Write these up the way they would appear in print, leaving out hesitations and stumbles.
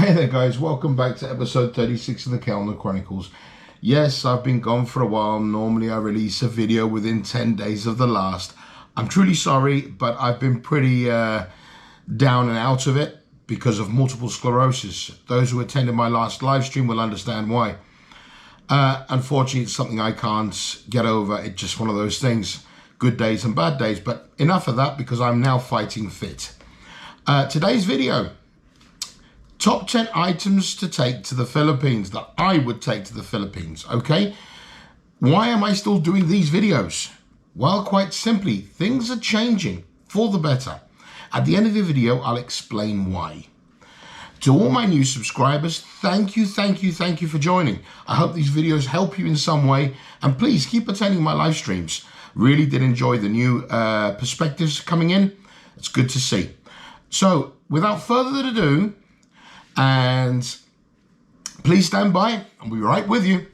Hey there guys, welcome back to episode 36 of the Colognes Chronicles. Yes, I've been gone for a while. Normally I release a video within 10 days of the last. I'm truly sorry, but I've been pretty down and out of it because of multiple sclerosis. Those who attended my last live stream will understand why. Unfortunately, it's something I can't get over. It's just one of those things. Good days and bad days, but enough of that because I'm now fighting fit. Today's video. Top 10 items to take to the Philippines that I would take to the Philippines, okay? Why am I still doing these videos? Well, quite simply, things are changing for the better. At the end of the video, I'll explain why. To all my new subscribers, thank you for joining. I hope these videos help you in some way, and please keep attending my live streams. Really did enjoy the new perspectives coming in. It's good to see. So, without further ado, and please stand by, I'll be right with you.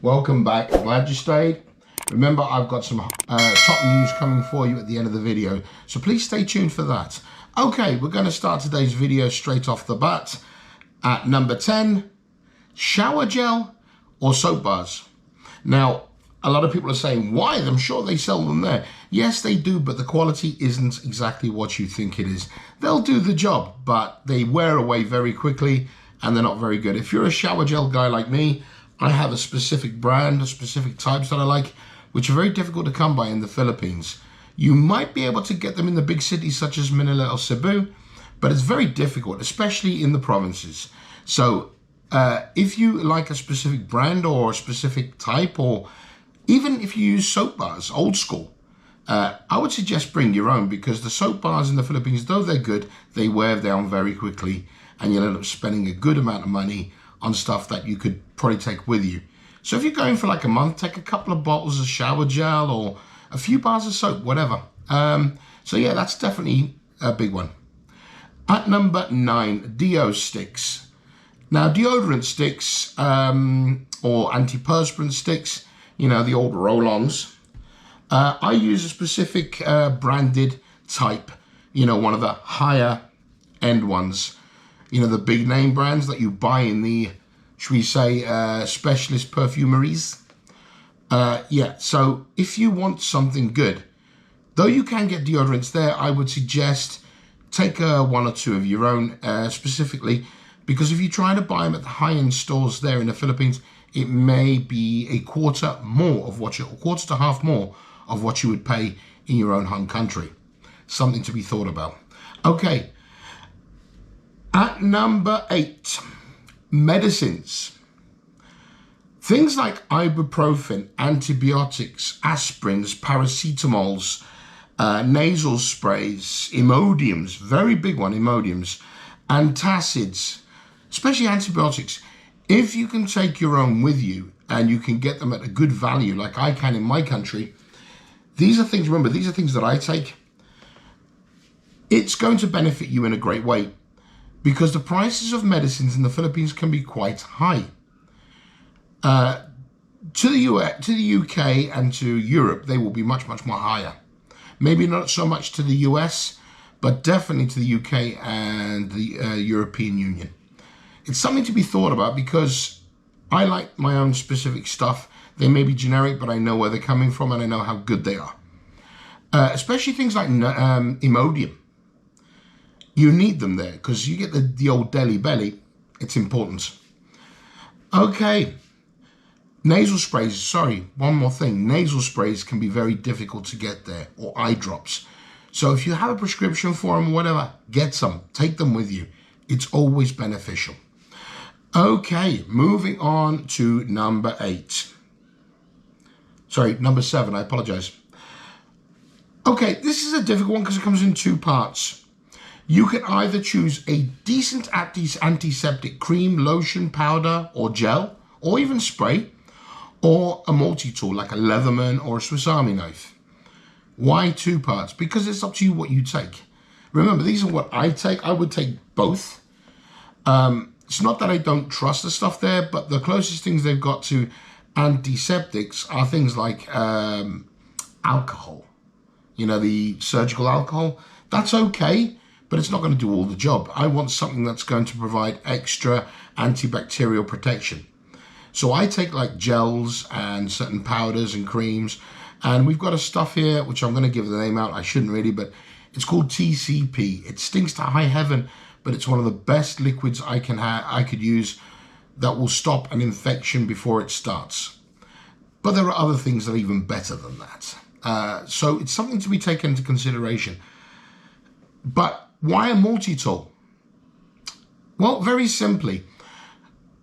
Welcome back, glad you stayed. Remember, I've got some top news coming for you at the end of the video, so please stay tuned for that. Okay, we're going to start today's video straight off the bat at number 10. Shower gel or soap bars. Now, a lot of people are saying, why? I'm sure they sell them there. Yes, they do, but the quality isn't exactly what you think it is. They'll do the job, but they wear away very quickly and they're not very good. If you're a shower gel guy like me, I have a specific brand, a specific types that I like, which are very difficult to come by in the Philippines. You might be able to get them in the big cities such as Manila or Cebu, but it's very difficult, especially in the provinces. So, if you like a specific brand or a specific type, or even if you use soap bars, old school, I would suggest bring your own, because the soap bars in the Philippines, though they're good, they wear down very quickly and you'll end up spending a good amount of money on stuff that you could probably take with you. So if you're going for like a month, take a couple of bottles of shower gel or a few bars of soap, whatever. So yeah, that's definitely a big one. At number 9, Deo sticks. Now, deodorant sticks or antiperspirant sticks, you know, the old roll-ons. I use a specific branded type, you know, one of the higher end ones. You know, the big name brands that you buy in the, should we say, specialist perfumeries. Yeah, so if you want something good, though you can get deodorants there, I would suggest take one or two of your own specifically, because if you try to buy them at the high-end stores there in the Philippines, it may be a quarter to half more of what you would pay in your own home country. Something to be thought about. Okay. At number 8, medicines. Things like ibuprofen, antibiotics, aspirins, paracetamols, nasal sprays, Imodiums, very big one, Imodiums, antacids, especially antibiotics. If you can take your own with you and you can get them at a good value like I can in my country, these are things, remember, these are things that I take. It's going to benefit you in a great way because the prices of medicines in the Philippines can be quite high. To the UK and to Europe, they will be much more higher. Maybe not so much to the US, but definitely to the UK and the European Union. It's something to be thought about because I like my own specific stuff. They may be generic, but I know where they're coming from and I know how good they are. Especially things like Imodium. You need them there because you get the old deli belly. It's important. Okay. Nasal sprays, sorry, one more thing. Nasal sprays can be very difficult to get there, or eye drops. So if you have a prescription for them, whatever, get some. Take them with you. It's always beneficial. Okay, moving on to number 8. Sorry, number 7, I apologize. Okay, this is a difficult one because it comes in 2 parts. You can either choose a decent antiseptic cream, lotion, powder, or gel, or even spray, or a multi-tool like a Leatherman or a Swiss Army knife. Why 2 parts? Because it's up to you what you take. Remember, these are what I take. I would take both. It's not that I don't trust the stuff there, but the closest things they've got to antiseptics are things like alcohol. You know, the surgical alcohol. That's okay, but it's not going to do all the job. I want something that's going to provide extra antibacterial protection. So I take like gels and certain powders and creams, and we've got a stuff here, which I'm going to give the name out. I shouldn't really, but it's called TCP. It stinks to high heaven, but it's one of the best liquids I could use that will stop an infection before it starts. But there are other things that are even better than that. So it's something to be taken into consideration. But why a multi-tool? Well, very simply,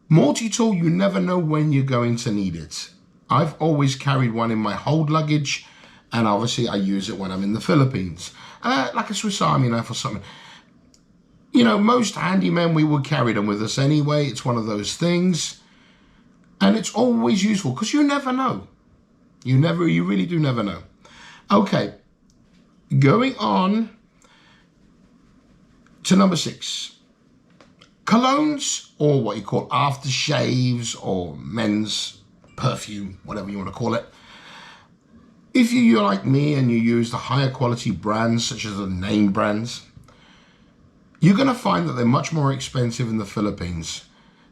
multi-tool, you never know when you're going to need it. I've always carried one in my hold luggage, and obviously I use it when I'm in the Philippines, like a Swiss Army knife or something. You know, most handymen, we would carry them with us anyway. It's one of those things, and it's always useful because you never know. You really do never know. Okay, going on to number 6. Colognes, or what you call aftershaves, or men's perfume, whatever you want to call it. If you're like me and you use the higher quality brands, such as the name brands, you're going to find that they're much more expensive in the Philippines,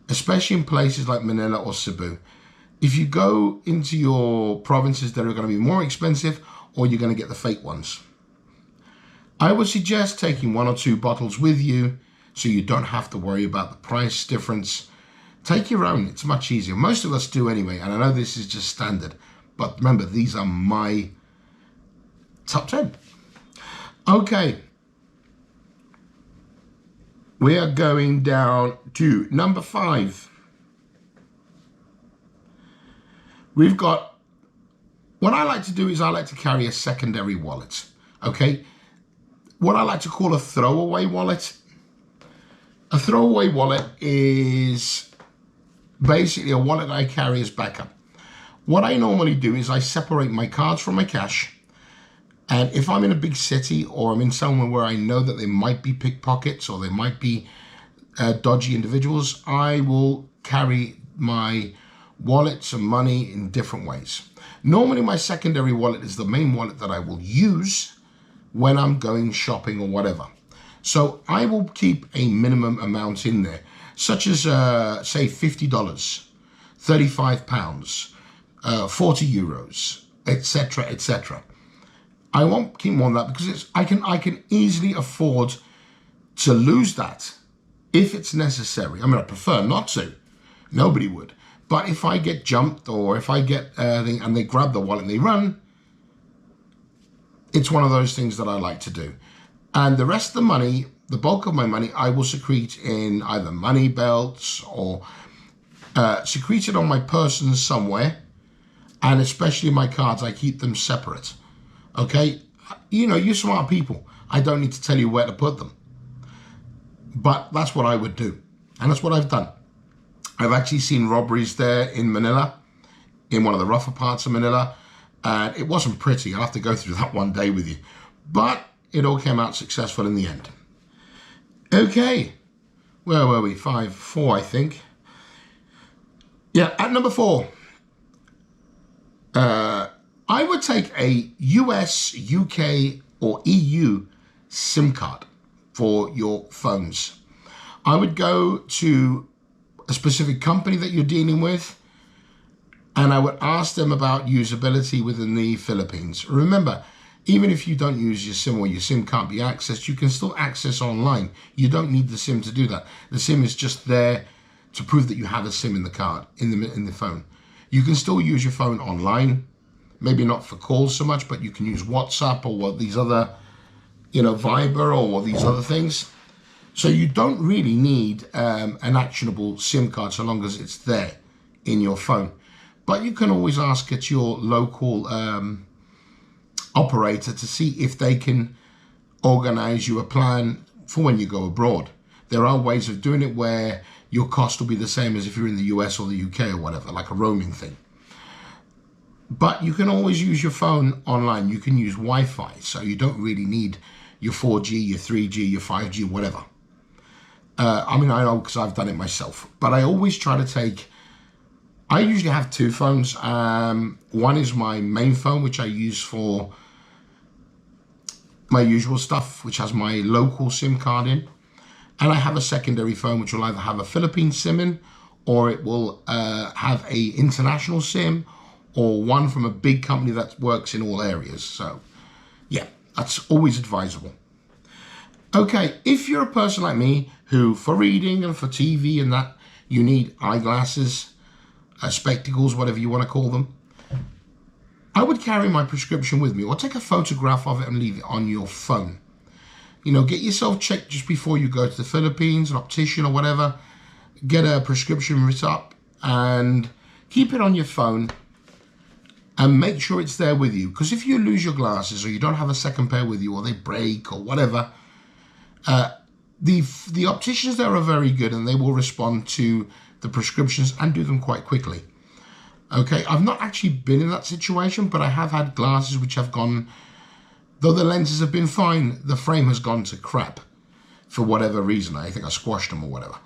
especially in places like Manila or Cebu. If you go into your provinces, they're going to be more expensive, or you're going to get the fake ones. I would suggest taking 1 or 2 bottles with you so you don't have to worry about the price difference. Take your own, it's much easier. Most of us do anyway, and I know this is just standard, but remember, these are my top 10. Okay. We are going down to number 5. We've got, what I like to do is I like to carry a secondary wallet, okay? What I like to call a throwaway wallet. A throwaway wallet is basically a wallet I carry as backup. What I normally do is I separate my cards from my cash. And if I'm in a big city or I'm in somewhere where I know that there might be pickpockets or there might be dodgy individuals, I will carry my wallets and money in different ways. Normally my secondary wallet is the main wallet that I will use when I'm going shopping or whatever. So I will keep a minimum amount in there, such as say $50, £35, 40 euros, etc., etc. I won't keep more than that because I can easily afford to lose that if it's necessary. I mean, I prefer not to. Nobody would. But if I get jumped or if I get and they grab the wallet and they run, it's one of those things that I like to do. And the rest of the money, the bulk of my money, I will secrete in either money belts or secrete it on my person somewhere. And especially my cards, I keep them separate. Okay? You know, you're smart people. I don't need to tell you where to put them. But that's what I would do. And that's what I've done. I've actually seen robberies there in Manila, in one of the rougher parts of Manila. And it wasn't pretty. I'll have to go through that one day with you. But it all came out successful in the end. Okay. Where were we? 4, I think. Yeah, at number 4. I would take a US, UK, or EU SIM card for your phones. I would go to a specific company that you're dealing with, and I would ask them about usability within the Philippines. Remember, even if you don't use your SIM or your SIM can't be accessed, you can still access online. You don't need the SIM to do that. The SIM is just there to prove that you have a SIM in the card, in the phone. You can still use your phone online, maybe not for calls so much, but you can use WhatsApp or what these other, Viber or these other things. So you don't really need an actionable SIM card so long as it's there in your phone. But you can always ask at your local operator to see if they can organize you a plan for when you go abroad. There are ways of doing it where your cost will be the same as if you're in the US or the UK or whatever, like a roaming thing. But you can always use your phone online. You can use Wi-Fi, so you don't really need your 4G, your 3G, your 5G, whatever. I mean, I know because I've done it myself, but I always try to take, I usually have two phones. One is my main phone, which I use for my usual stuff, which has my local SIM card in. And I have a secondary phone, which will either have a Philippine SIM in, or it will have a international SIM, or one from a big company that works in all areas. So yeah, that's always advisable. Okay, if you're a person like me who, for reading and for TV and that, you need eyeglasses, spectacles, whatever you want to call them, I would carry my prescription with me, or take a photograph of it and leave it on your phone. You know, get yourself checked just before you go to the Philippines, an optician or whatever. Get a prescription written up and keep it on your phone and make sure it's there with you. Because if you lose your glasses, or you don't have a second pair with you, or they break or whatever, the opticians there are very good, and they will respond to the prescriptions and do them quite quickly. Okay, I've not actually been in that situation, but I have had glasses which have gone, though the lenses have been fine, the frame has gone to crap for whatever reason. I think I squashed them or whatever.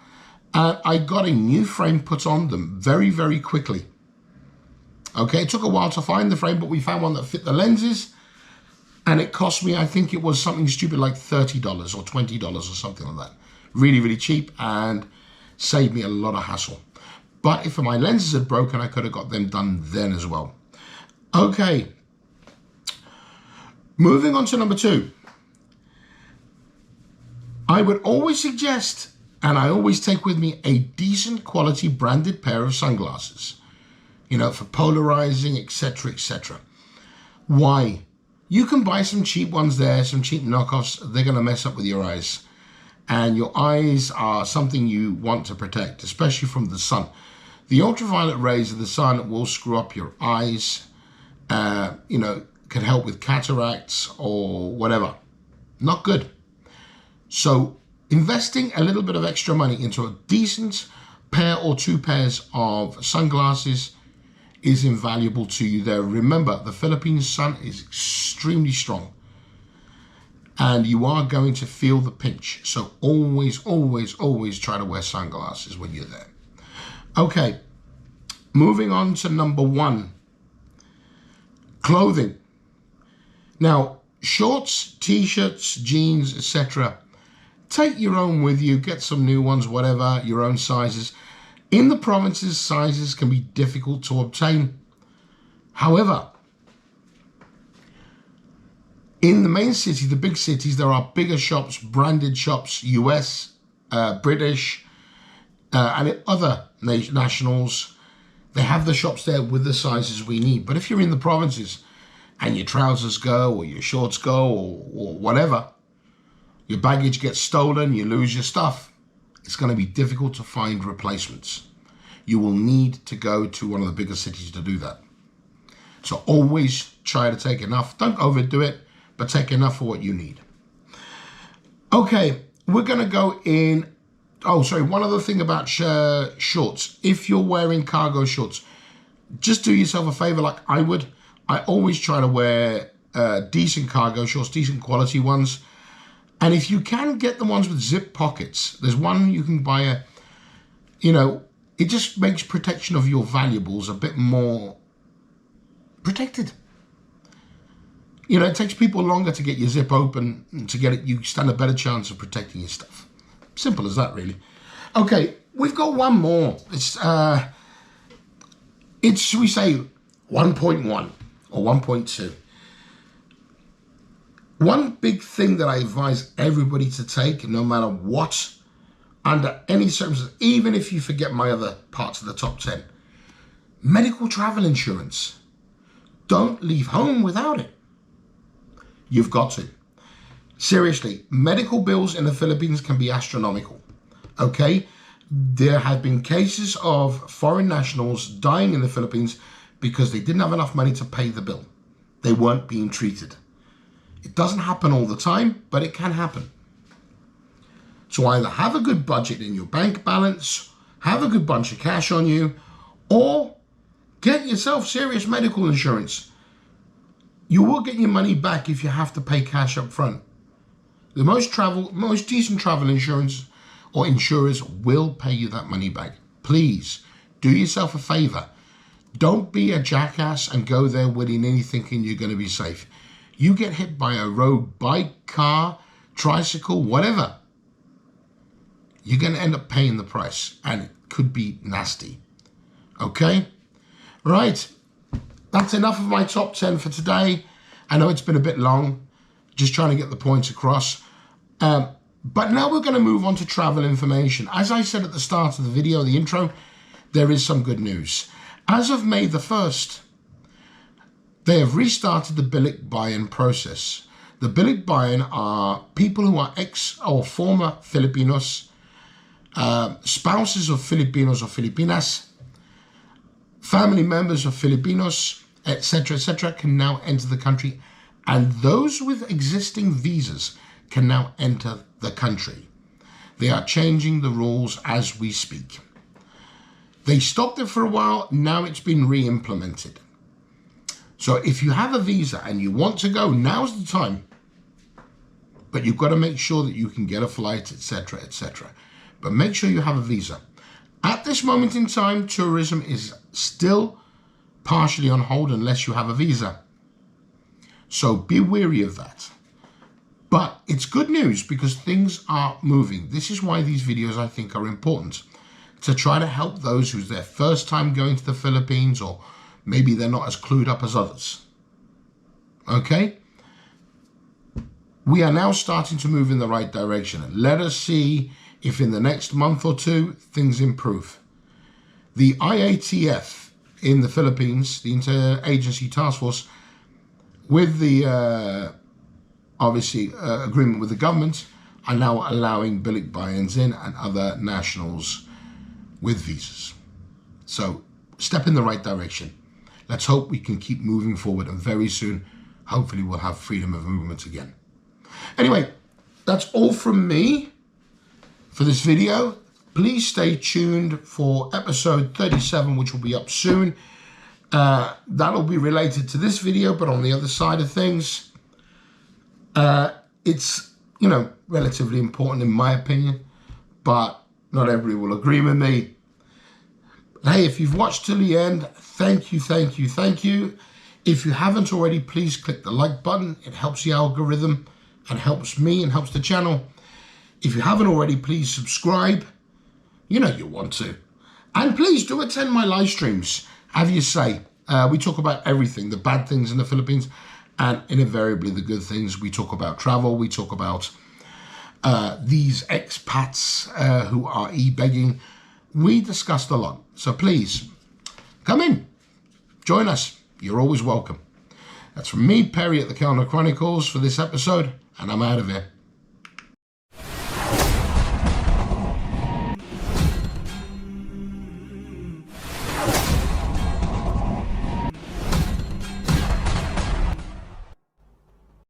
And I got a new frame put on them very, very quickly. Okay, it took a while to find the frame, but we found one that fit the lenses. And it cost me, I think it was something stupid like $30 or $20 or something like that. Really, really cheap, and saved me a lot of hassle. But if my lenses had broken, I could have got them done then as well. Okay. Moving on to number 2. I would always suggest, and I always take with me, a decent quality branded pair of sunglasses. You know, for polarizing, etc., etc. Why? You can buy some cheap ones there, some cheap knockoffs. They're going to mess up with your eyes. And your eyes are something you want to protect, especially from the sun. The ultraviolet rays of the sun will screw up your eyes. You know, can help with cataracts or whatever. Not good. So investing a little bit of extra money into a decent pair or 2 pairs of sunglasses is invaluable to you there. Remember, the Philippine sun is extremely strong, and you are going to feel the pinch. So always, always, always try to wear sunglasses when you're there. Okay, moving on to number 1, clothing. Now, shorts, t-shirts, jeans, etc. Take your own with you, get some new ones, whatever, your own sizes. In the provinces, sizes can be difficult to obtain. However, in the main city, the big cities, there are bigger shops, branded shops, US, British, and other nationals. They have the shops there with the sizes we need. But if you're in the provinces and your trousers go, or your shorts go, or whatever, your baggage gets stolen, you lose your stuff, it's going to be difficult to find replacements. You will need to go to one of the bigger cities to do that. So always try to take enough. Don't overdo it, but take enough for what you need. Okay, we're going to go in. Oh, sorry, one other thing about shorts. If you're wearing cargo shorts, just do yourself a favor like I would. I always try to wear decent cargo shorts, decent quality ones. And if you can get the ones with zip pockets, there's one you can buy it just makes protection of your valuables a bit more protected. You know, it takes people longer to get your zip open, and to get it, you stand a better chance of protecting your stuff. Simple as that, really. Okay, we've got one more. It's should we say 1.1 or 1.2. One big thing that I advise everybody to take, no matter what, under any circumstances, even if you forget my other parts of the top 10, medical travel insurance. Don't leave home without it. You've got to. Seriously, medical bills in the Philippines can be astronomical. Okay? There have been cases of foreign nationals dying in the Philippines because they didn't have enough money to pay the bill. They weren't being treated. It doesn't happen all the time, but it can happen. So either have a good budget in your bank balance, have a good bunch of cash on you, or get yourself serious medical insurance. You will get your money back if you have to pay cash up front. The most decent travel insurance or insurers will pay you that money back. Please do yourself a favor. Don't be a jackass and go there willy-nilly thinking you're going to be safe. You get hit by a rogue bike, car, tricycle, whatever, you're going to end up paying the price, and it could be nasty. Okay? Right. That's enough of my top 10 for today. I know it's been a bit long, just trying to get the points across. But now we're going to move on to travel information. As I said at the start of the video, the intro, there is some good news. As of May the 1st, they have restarted the bilik bayan process. The bilik bayan are people who are ex or former Filipinos, spouses of Filipinos or Filipinas, family members of Filipinos, etc., can now enter the country, and those with existing visas can now enter the country. They are changing the rules as we speak. They stopped it for a while, now it's been re-implemented. So if you have a visa and you want to go, now's the time. But you've got to make sure that you can get a flight, etc., etc. But make sure you have a visa. At this moment in time, tourism is still partially on hold unless you have a visa. So be wary of that. But it's good news because things are moving. This is why these videos, I think, are important. To try to help those who's their first time going to the Philippines, or maybe they're not as clued up as others. Okay? We are now starting to move in the right direction. Let us see if in the next month or two, things improve. The IATF in the Philippines, the Interagency Task Force, with the, agreement with the government, are now allowing bilik bayans in and other nationals with visas. So, step in the right direction. Let's hope we can keep moving forward, and very soon, hopefully we'll have freedom of movement again. Anyway, that's all from me for this video. Please stay tuned for episode 37, which will be up soon. That'll be related to this video, but on the other side of things, it's, relatively important in my opinion, but not everybody will agree with me. Hey, if you've watched till the end, thank you. If you haven't already, please click the like button. It helps the algorithm and helps me and helps the channel. If you haven't already, please subscribe. You know you want to. And please do attend my live streams. Have your say. We talk about everything, the bad things in the Philippines and invariably the good things. We talk about travel. We talk about these expats who are e-begging. We discussed a lot. So please, come in. Join us. You're always welcome. That's from me, Perry, at the Colognes Chronicles for this episode, and I'm out of here.